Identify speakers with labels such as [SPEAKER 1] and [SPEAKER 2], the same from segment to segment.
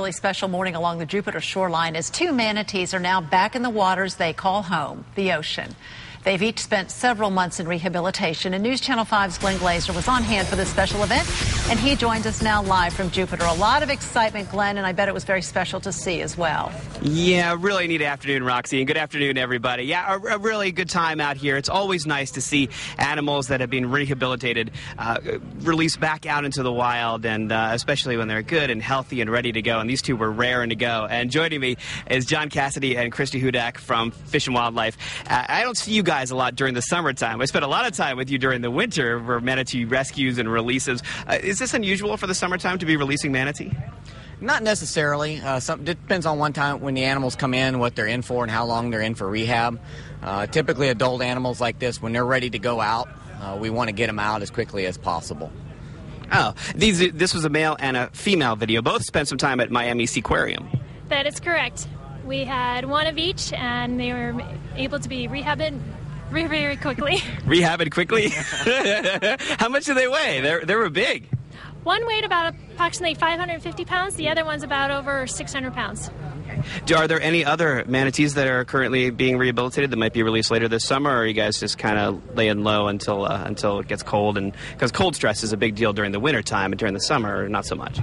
[SPEAKER 1] Really special morning along the Jupiter shoreline as two manatees are now back in the waters they call home, the ocean. They've each spent several months in rehabilitation, and News Channel 5's Glenn Glazer was on hand for this special event, and he joins us now live from Jupiter. A lot of excitement, Glenn, and I bet it was very special to see as well.
[SPEAKER 2] Yeah, really neat afternoon, Roxy, and good afternoon, everybody. Yeah, a really good time out here. It's always nice to see animals that have been rehabilitated released back out into the wild, and especially when they're good and healthy and ready to go, and these two were raring to go. And joining me is John Cassidy and Christy Hudak from Fish and Wildlife. I don't see you guys a lot during the summertime. I spent a lot of time with you during the winter for manatee rescues and releases. Is this unusual for the summertime to be releasing manatee?
[SPEAKER 3] Not necessarily. It depends on one time when the animals come in, what they're in for, and how long they're in for rehab. Typically, adult animals like this, when they're ready to go out, we want to get them out as quickly as possible.
[SPEAKER 2] Oh, this was a male and a female video. Both spent some time at Miami Seaquarium.
[SPEAKER 4] That is correct. We had one of each, and they were able to be rehabbed very quickly.
[SPEAKER 2] Rehabbed quickly? How much do they weigh? They were big.
[SPEAKER 4] One weighed about approximately 550 pounds. The other one's about over 600 pounds.
[SPEAKER 2] Are there any other manatees that are currently being rehabilitated that might be released later this summer, or are you guys just kind of laying low until it gets cold? And because cold stress is a big deal during the winter time, and during the summer, not so much.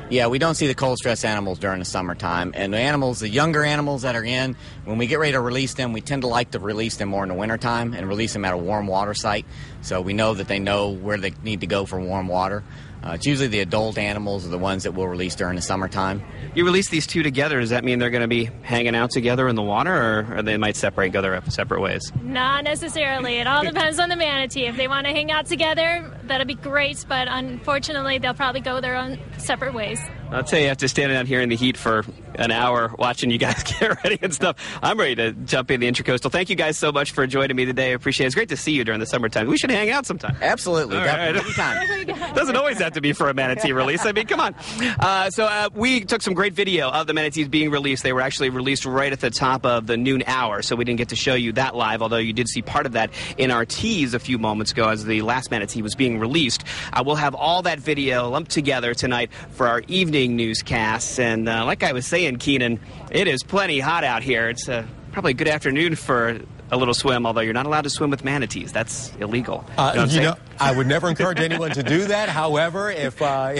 [SPEAKER 3] Yeah, we don't see the cold stress animals during the summertime. And the younger animals that are in, when we get ready to release them, we tend to like to release them more in the wintertime and release them at a warm water site. So we know that they know where they need to go for warm water. It's usually the adult animals are the ones that we'll release during the summertime.
[SPEAKER 2] You release these two together. Does that mean they're going to be hanging out together in the water, or they might separate, go their separate ways?
[SPEAKER 4] Not necessarily. It all depends on the manatee. If they want to hang out together, that'll be great, but unfortunately, they'll probably go their own separate ways.
[SPEAKER 2] I'll tell you, after standing out here in the heat for an hour watching you guys get ready and stuff, I'm ready to jump in the Intracoastal. Thank you guys so much for joining me today. I appreciate it. It's great to see you during the summertime. We should hang out sometime.
[SPEAKER 3] Absolutely.
[SPEAKER 2] Right.
[SPEAKER 3] Anytime.
[SPEAKER 2] Doesn't always have to be for a manatee release. I mean, come on. So we took some great video of the manatees being released. They were actually released right at the top of the noon hour, so we didn't get to show you that live, although you did see part of that in our tease a few moments ago as the last manatee was being released. We'll have all that video lumped together tonight for our evening newscasts. And like I was saying, Keenan, it is plenty hot out here. It's probably a good afternoon for a little swim, although you're not allowed to swim with manatees. That's illegal.
[SPEAKER 5] I would never encourage anyone to do that. However, if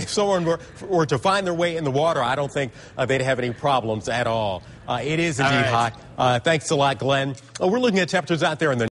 [SPEAKER 5] someone were to find their way in the water, I don't think they'd have any problems at all. It is indeed hot. Thanks a lot, Glenn. We're looking at temperatures out there in the